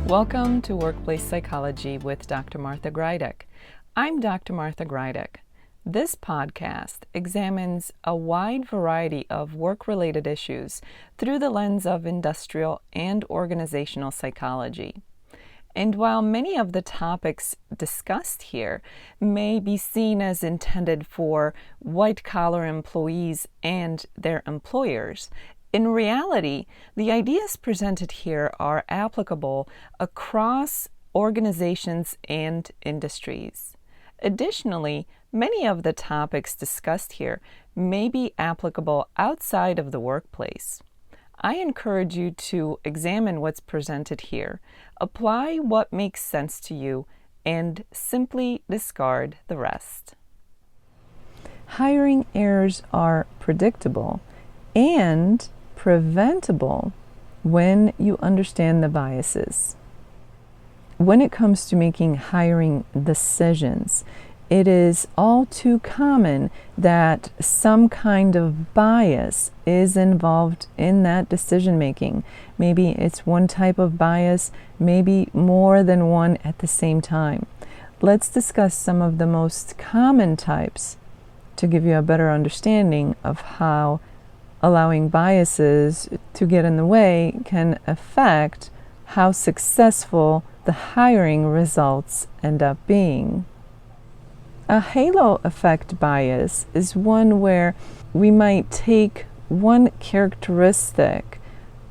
Welcome to Workplace Psychology with Dr. Martha Grajdek. I'm Dr. Martha Grajdek. This podcast examines a wide variety of work-related issues through the lens of industrial and organizational psychology. And while many of the topics discussed here may be seen as intended for white-collar employees and their employers, in reality, the ideas presented here are applicable across organizations and industries. Additionally, many of the topics discussed here may be applicable outside of the workplace. I encourage you to examine what's presented here, apply what makes sense to you, and simply discard the rest. Hiring errors are predictable and preventable when you understand the biases. When it comes to making hiring decisions, it is all too common that some kind of bias is involved in that decision making. Maybe it's one type of bias, maybe more than one at the same time. Let's discuss some of the most common types to give you a better understanding of how allowing biases to get in the way can affect how successful the hiring results end up being. A halo effect bias is one where we might take one characteristic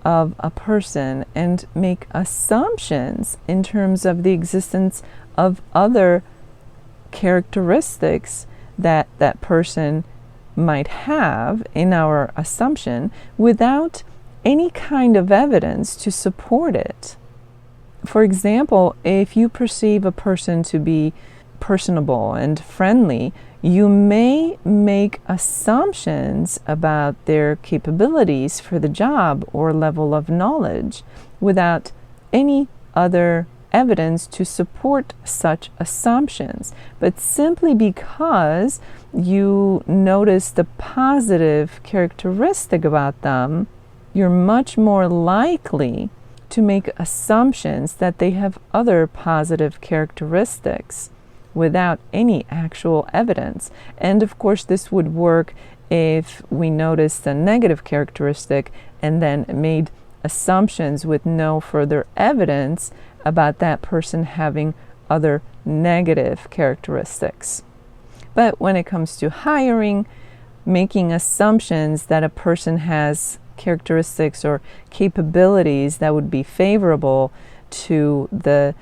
of a person and make assumptions in terms of the existence of other characteristics that that person might have in our assumption without any kind of evidence to support it. For example, if you perceive a person to be personable and friendly, you may make assumptions about their capabilities for the job or level of knowledge without any other evidence to support such assumptions. But simply because you notice the positive characteristic about them, you're much more likely to make assumptions that they have other positive characteristics without any actual evidence. And of course, this would work if we noticed a negative characteristic and then made assumptions with no further evidence about that person having other negative characteristics. But when it comes to hiring, making assumptions that a person has characteristics or capabilities that would be favorable to the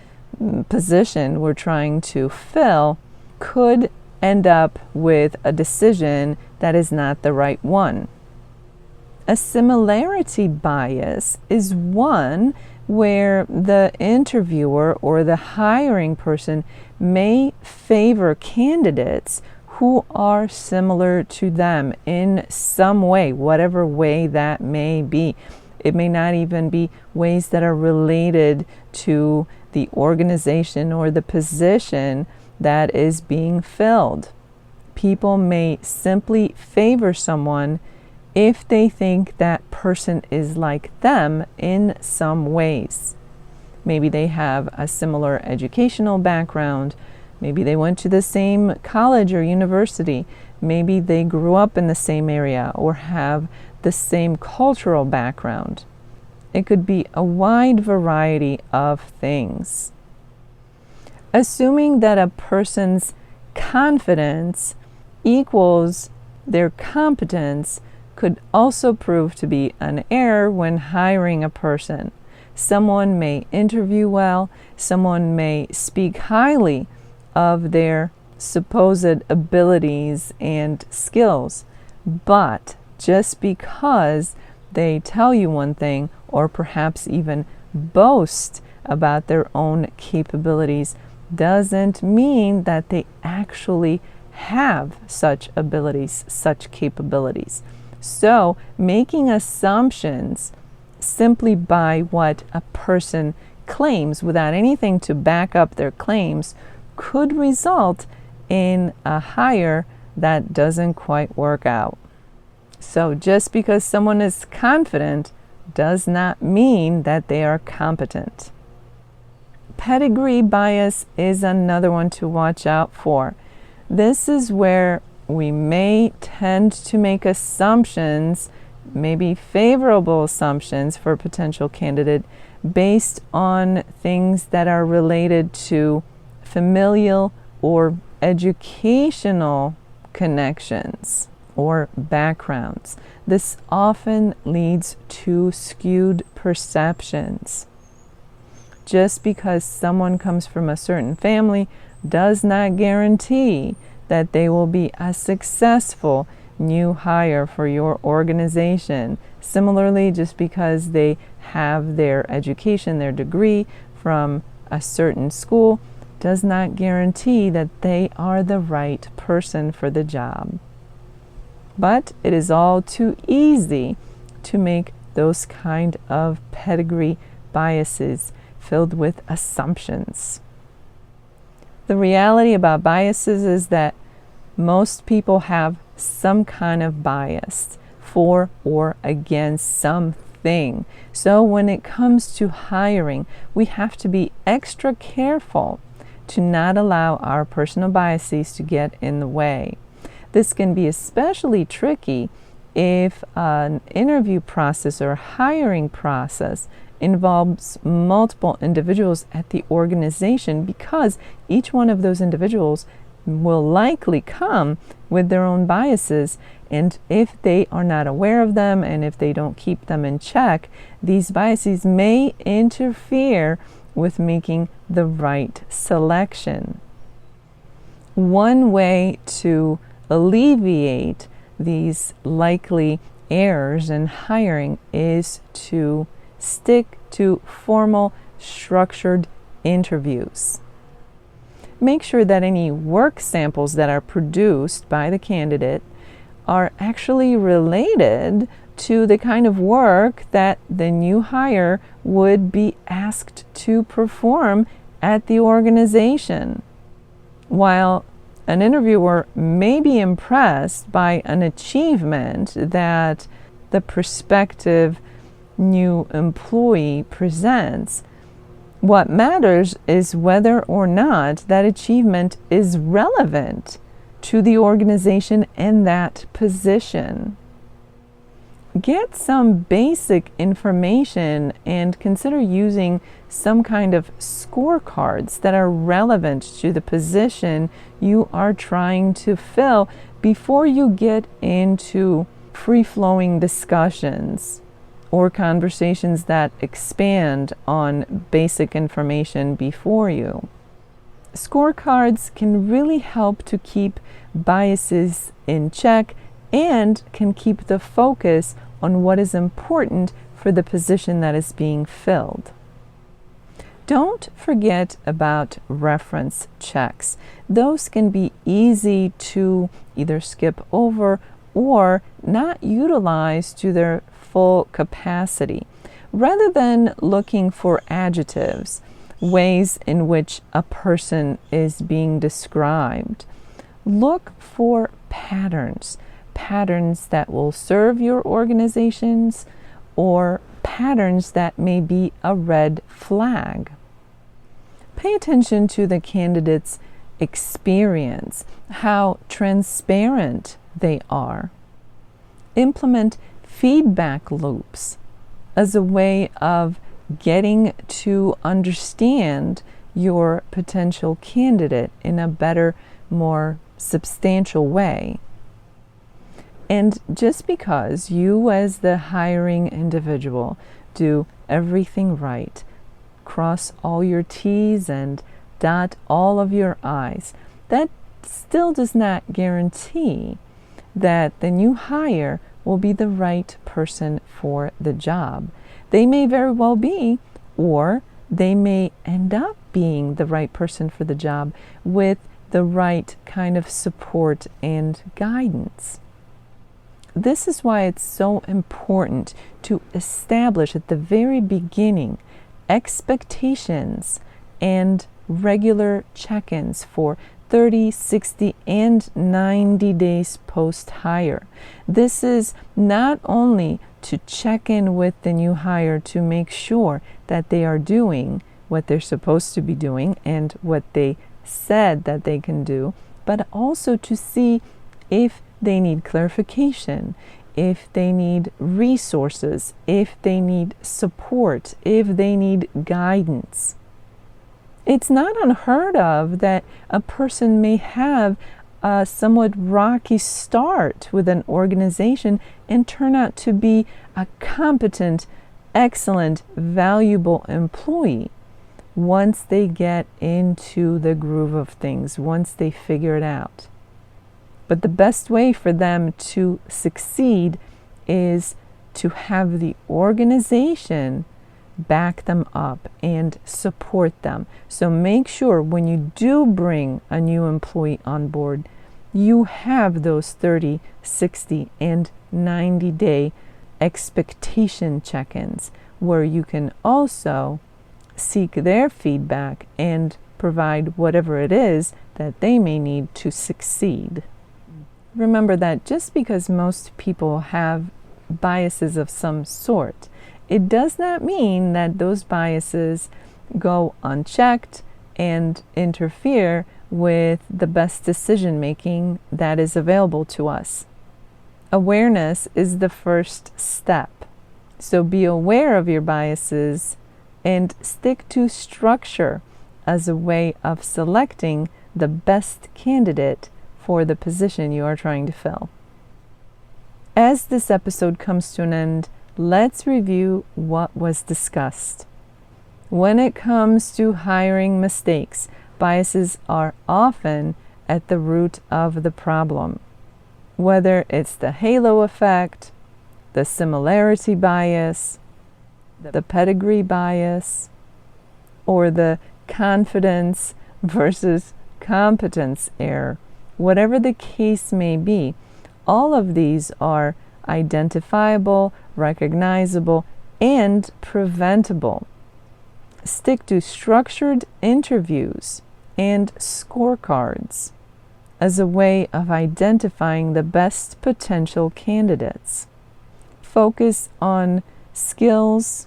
position we're trying to fill could end up with a decision that is not the right one. A similarity bias is one where the interviewer or the hiring person may favor candidates who are similar to them in some way, whatever way that may be. It may not even be ways that are related to the organization or the position that is being filled. People may simply favor someone if they think that person is like them in some ways. Maybe they have a similar educational background. Maybe they went to the same college or university. Maybe they grew up in the same area or have the same cultural background. It could be a wide variety of things. Assuming that a person's confidence equals their competence could also prove to be an error when hiring a person. Someone may interview well, someone may speak highly of their supposed abilities and skills, but just because they tell you one thing or perhaps even boast about their own capabilities doesn't mean that they actually have such abilities, such capabilities. So making assumptions simply by what a person claims without anything to back up their claims could result in a hire that doesn't quite work out. So just because someone is confident does not mean that they are competent. Pedigree bias is another one to watch out for. This is where we may tend to make assumptions, maybe favorable assumptions for a potential candidate based on things that are related to familial or educational connections or backgrounds. This often leads to skewed perceptions. Just because someone comes from a certain family does not guarantee that they will be a successful new hire for your organization. Similarly, just because they have their education, their degree from a certain school, does not guarantee that they are the right person for the job. But it is all too easy to make those kind of pedigree biases filled with assumptions. The reality about biases is that most people have some kind of bias for or against something. So when it comes to hiring, we have to be extra careful to not allow our personal biases to get in the way. This can be especially tricky if an interview process or hiring process involves multiple individuals at the organization, because each one of those individuals will likely come with their own biases, and if they are not aware of them and if they don't keep them in check, these biases may interfere with making the right selection. One way to alleviate these likely errors in hiring is to stick to formal, structured interviews. Make sure that any work samples that are produced by the candidate are actually related to the kind of work that the new hire would be asked to perform at the organization. While an interviewer may be impressed by an achievement that the prospective new employee presents, what matters is whether or not that achievement is relevant to the organization and that position. Get some basic information and consider using some kind of scorecards that are relevant to the position you are trying to fill before you get into free-flowing discussions or conversations that expand on basic information before you. Scorecards can really help to keep biases in check and can keep the focus on what is important for the position that is being filled. Don't forget about reference checks. Those can be easy to either skip over or not utilize to their full capacity. Rather than looking for adjectives, ways in which a person is being described, look for patterns that will serve your organizations, or patterns that may be a red flag. Pay attention to the candidate's experience, how transparent they are. Implement feedback loops as a way of getting to understand your potential candidate in a better, more substantial way. And just because you as the hiring individual do everything right, cross all your T's and dot all of your I's, that still does not guarantee that the new hire will be the right person for the job. They may very well be, or they may end up being the right person for the job with the right kind of support and guidance. This is why it's so important to establish at the very beginning expectations and regular check-ins for 30, 60, and 90 days post-hire. This is not only to check in with the new hire to make sure that they are doing what they're supposed to be doing and what they said that they can do, but also to see if they need clarification, if they need resources, if they need support, if they need guidance. It's not unheard of that a person may have a somewhat rocky start with an organization and turn out to be a competent, excellent, valuable employee once they get into the groove of things, once they figure it out. But the best way for them to succeed is to have the organization back them up and support them. So make sure when you do bring a new employee on board, you have those 30, 60, and 90-day expectation check-ins where you can also seek their feedback and provide whatever it is that they may need to succeed. Remember that just because most people have biases of some sort, it does not mean that those biases go unchecked and interfere with the best decision making that is available to us. Awareness is the first step. So be aware of your biases and stick to structure as a way of selecting the best candidate for the position you are trying to fill. As this episode comes to an end, let's review what was discussed. When it comes to hiring mistakes, biases are often at the root of the problem. Whether it's the halo effect, the similarity bias, the pedigree bias, or the confidence versus competence error, whatever the case may be, all of these are identifiable, recognizable, and preventable. Stick to structured interviews and scorecards as a way of identifying the best potential candidates. Focus on skills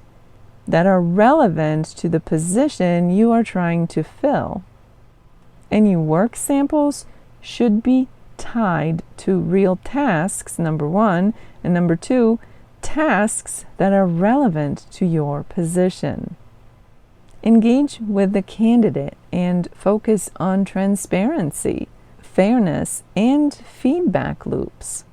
that are relevant to the position you are trying to fill. Any work samples should be tied to real tasks, number one, and number two, tasks that are relevant to your position. Engage with the candidate and focus on transparency, fairness, and feedback loops.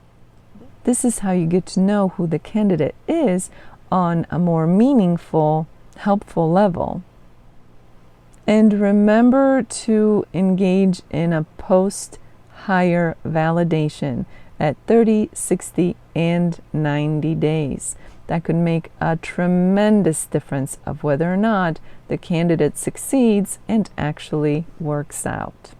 This is how you get to know who the candidate is on a more meaningful, helpful level. And remember to engage in a post-hire validation at 30, 60, and 90 days. That could make a tremendous difference of whether or not the candidate succeeds and actually works out.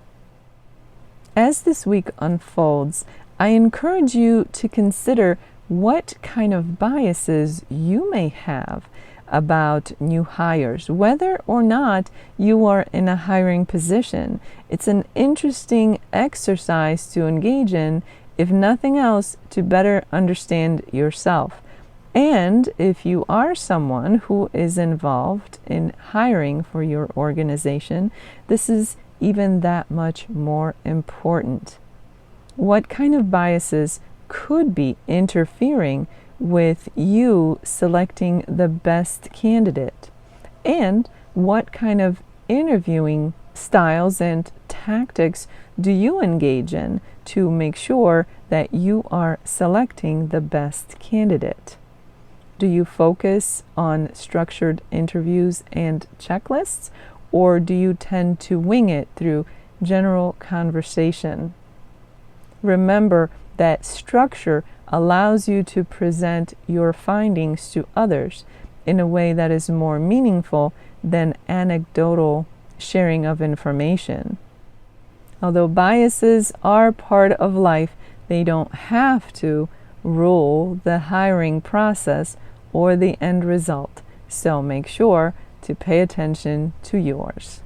As this week unfolds, I encourage you to consider what kind of biases you may have about new hires, whether or not you are in a hiring position. It's an interesting exercise to engage in, if nothing else, to better understand yourself. And if you are someone who is involved in hiring for your organization, this is even that much more important. What kind of biases could be interfering with you selecting the best candidate? And what kind of interviewing styles and tactics do you engage in to make sure that you are selecting the best candidate? Do you focus on structured interviews and checklists, or do you tend to wing it through general conversation? Remember that structure allows you to present your findings to others in a way that is more meaningful than anecdotal sharing of information. Although biases are part of life, they don't have to rule the hiring process or the end result. So make sure to pay attention to yours.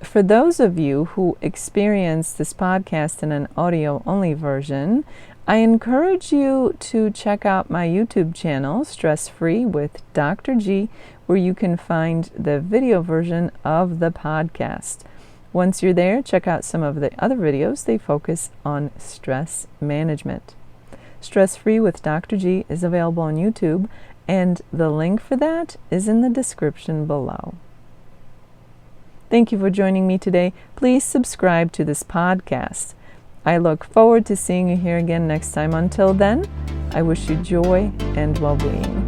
For those of you who experience this podcast in an audio-only version, I encourage you to check out my YouTube channel, Stress Free with Dr. G, where you can find the video version of the podcast. Once you're there, check out some of the other videos. They focus on stress management. Stress Free with Dr. G is available on YouTube, and the link for that is in the description below. Thank you for joining me today. Please subscribe to this podcast. I look forward to seeing you here again next time. Until then, I wish you joy and well-being.